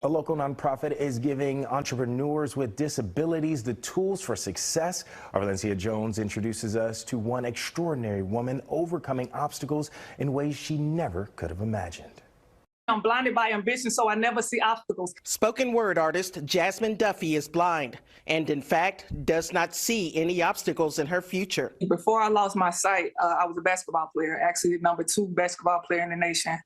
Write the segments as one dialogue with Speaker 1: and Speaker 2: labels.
Speaker 1: A local nonprofit is giving entrepreneurs with disabilities the tools for success. Our Valencia Jones introduces us to one extraordinary woman overcoming obstacles in ways she never could have imagined.
Speaker 2: I'm blinded by ambition, so I never see obstacles.
Speaker 3: Spoken word artist Jasmine Duffey is blind and, in fact, does not see any obstacles in her future.
Speaker 2: Before I lost my sight, I was a basketball player, actually the #2 basketball player in the nation.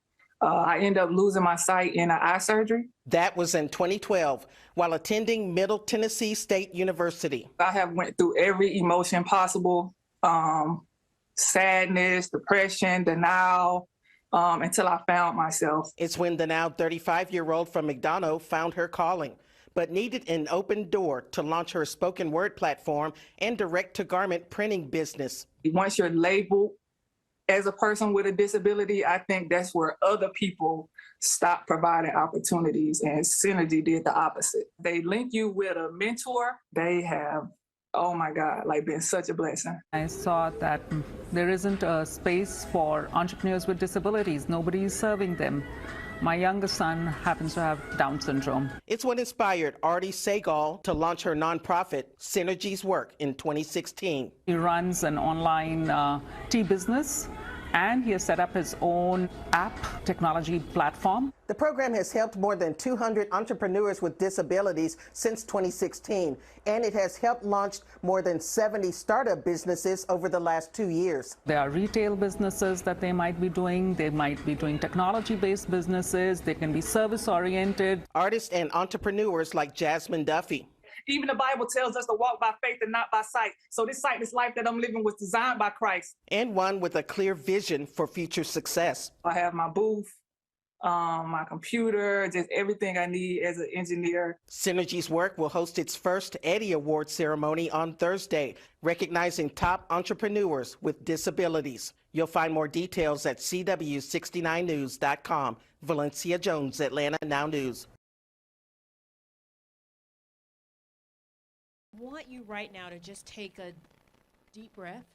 Speaker 2: I ended up losing my sight in an eye surgery.
Speaker 3: That was in 2012 while attending Middle Tennessee State University.
Speaker 2: I have went through every emotion possible, sadness, depression, denial, until I found myself.
Speaker 3: It's when the now 35-year-old from McDonough found her calling, but needed an open door to launch her spoken word platform and direct-to-garment printing business.
Speaker 2: Once you're labeled as a person with a disability, I think that's where other people stop providing opportunities, and Synergy did the opposite. They link you with a mentor. They have, oh my God, like been such a blessing.
Speaker 4: I saw that there isn't a space for entrepreneurs with disabilities. Nobody is serving them. My youngest son happens to have Down syndrome.
Speaker 3: It's what inspired Artie Segal to launch her nonprofit, Synergies Work, in 2016.
Speaker 4: He runs an online tea business, and he has set up his own app technology platform.
Speaker 3: The program has helped more than 200 entrepreneurs with disabilities since 2016, and it has helped launch more than 70 startup businesses over the last 2 years.
Speaker 4: There are retail businesses that they might be doing. They might be doing technology-based businesses. They can be service-oriented.
Speaker 3: Artists and entrepreneurs like Jasmine Duffey.
Speaker 2: Even the Bible tells us to walk by faith and not by sight. So this sightless life that I'm living was designed by Christ.
Speaker 3: And one with a clear vision for future success.
Speaker 2: I have my booth, my computer, just everything I need as an engineer.
Speaker 3: Synergies Work will host its first Eddie Award ceremony on Thursday, recognizing top entrepreneurs with disabilities. You'll find more details at cw69news.com. Valencia Jones, Atlanta Now News.
Speaker 5: I want you right now to just take a deep breath,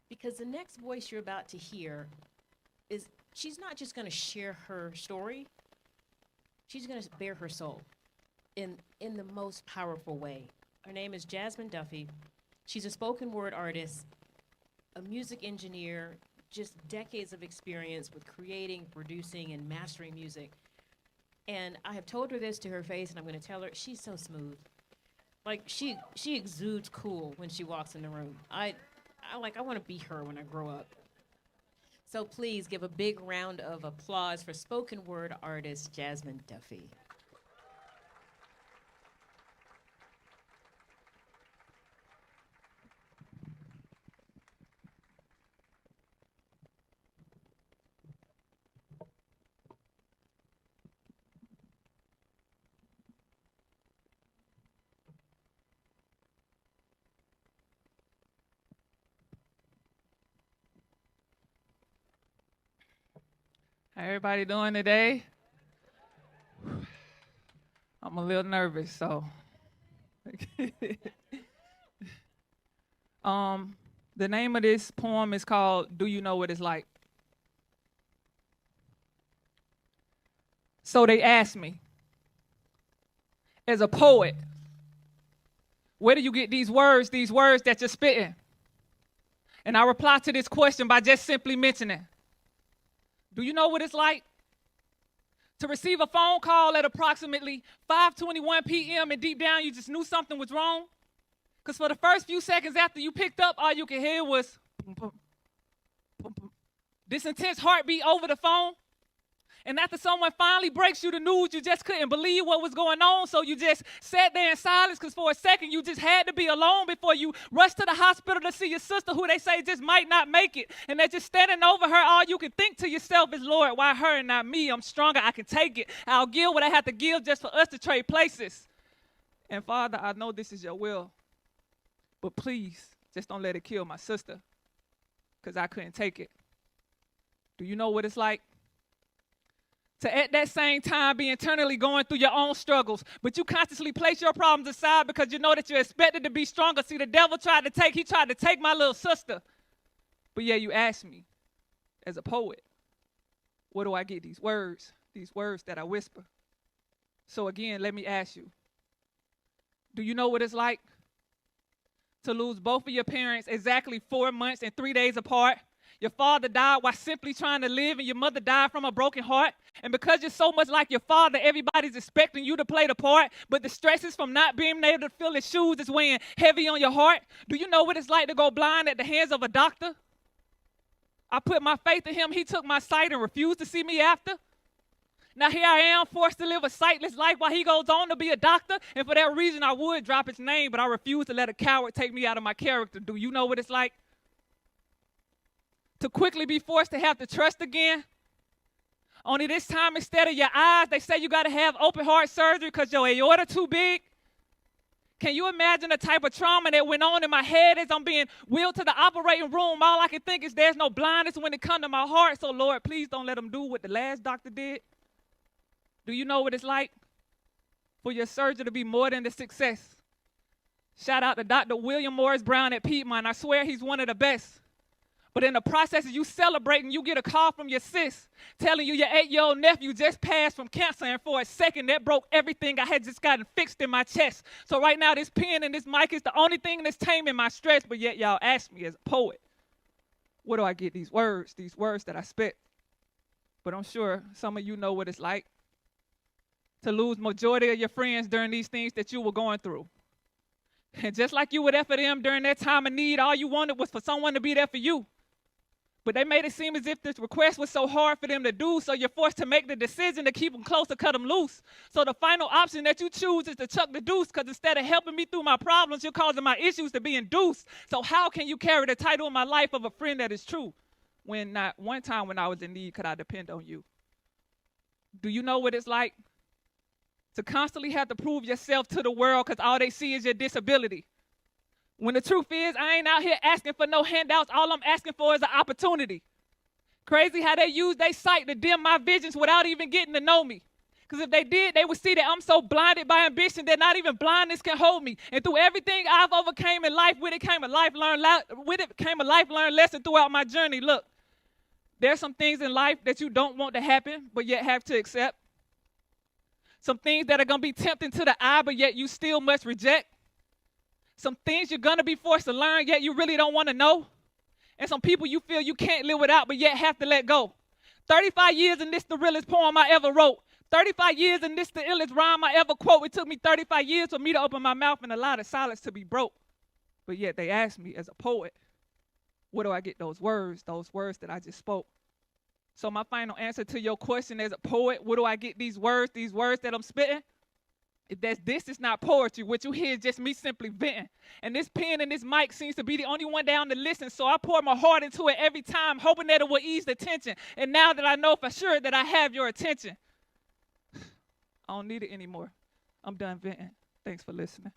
Speaker 5: because the next voice you're about to hear is, she's not just going to share her story, she's going to bare her soul in the most powerful way. Her name is Jasmine Duffey. She's a spoken word artist, a music engineer, just decades of experience with creating, producing, and mastering music. And I have told her this to her face, and I'm going to tell her, she's so smooth. Like, she exudes cool when she walks in the room. I want to be her when I grow up. So please give a big round of applause for spoken word artist Jasmine Duffey.
Speaker 6: How everybody doing today? I'm a little nervous, so. The name of this poem is called Do You Know What It's Like? So they asked me, as a poet, where do you get these words that you're spitting? And I reply to this question by just simply mentioning, do you know what it's like to receive a phone call at approximately 5:21 p.m. and deep down you just knew something was wrong? Because for the first few seconds after you picked up, all you could hear was boom, boom, boom, boom. This intense heartbeat over the phone. And after someone finally breaks you the news, you just couldn't believe what was going on, so you just sat there in silence, because for a second you just had to be alone before you rushed to the hospital to see your sister, who they say just might not make it. And they're just standing over her. All you can think to yourself is, Lord, why her and not me? I'm stronger. I can take it. I'll give what I have to give just for us to trade places. And Father, I know this is your will, but please just don't let it kill my sister, because I couldn't take it. Do you know what it's like to at that same time be internally going through your own struggles, but you consciously place your problems aside because you know that you're expected to be stronger? See, the devil tried to take my little sister. But yeah, you asked me, as a poet, where do I get these words these words that I whisper. So again, let me ask you, do you know what it's like to lose both of your parents exactly 4 months and 3 days apart? Your father died while simply trying to live, and your mother died from a broken heart. And because you're so much like your father, everybody's expecting you to play the part, but the stresses from not being able to fill his shoes is weighing heavy on your heart. Do you know what it's like to go blind at the hands of a doctor? I put my faith in him. He took my sight and refused to see me after. Now here I am, forced to live a sightless life while he goes on to be a doctor. And for that reason, I would drop his name, but I refuse to let a coward take me out of my character. Do you know what it's like to quickly be forced to have to trust again? Only this time, instead of your eyes, they say you got to have open heart surgery because your aorta too big. Can you imagine the type of trauma that went on in my head as I'm being wheeled to the operating room? All I can think is there's no blindness when it comes to my heart. So Lord, please don't let them do what the last doctor did. Do you know what it's like for your surgery to be more than the success? Shout out to Dr. William Morris Brown at Piedmont. I swear he's one of the best. But in the process of you celebrating, you get a call from your sis telling you your 8-year-old nephew just passed from cancer, and for a second that broke everything I had just gotten fixed in my chest. So right now this pen and this mic is the only thing that's taming my stress, but yet y'all ask me as a poet, where do I get these words that I spit? But I'm sure some of you know what it's like to lose majority of your friends during these things that you were going through. And just like you would there for them during that time of need, all you wanted was for someone to be there for you. But they made it seem as if this request was so hard for them to do, so you're forced to make the decision to keep them close or cut them loose. So the final option that you choose is to chuck the deuce, because instead of helping me through my problems, you're causing my issues to be induced. So how can you carry the title in my life of a friend that is true when not one time when I was in need could I depend on you? Do you know what it's like to constantly have to prove yourself to the world because all they see is your disability? When the truth is, I ain't out here asking for no handouts. All I'm asking for is an opportunity. Crazy how they use their sight to dim my visions without even getting to know me. Because if they did, they would see that I'm so blinded by ambition that not even blindness can hold me. And through everything I've overcame in life, with it came a life learned lesson throughout my journey. Look, there's some things in life that you don't want to happen, but yet have to accept. Some things that are going to be tempting to the eye, but yet you still must reject. Some things you're going to be forced to learn, yet you really don't want to know. And some people you feel you can't live without, but yet have to let go. 35 years and this the realest poem I ever wrote. 35 years and this the illest rhyme I ever quote. It took me 35 years for me to open my mouth and allow the silence to be broke. But yet they asked me as a poet, where do I get those words that I just spoke? So my final answer to your question as a poet, where do I get these words that I'm spitting? If this is not poetry, what you hear is just me simply venting. And this pen and this mic seems to be the only one down to listen, so I pour my heart into it every time, hoping that it will ease the tension. And now that I know for sure that I have your attention, I don't need it anymore. I'm done venting. Thanks for listening.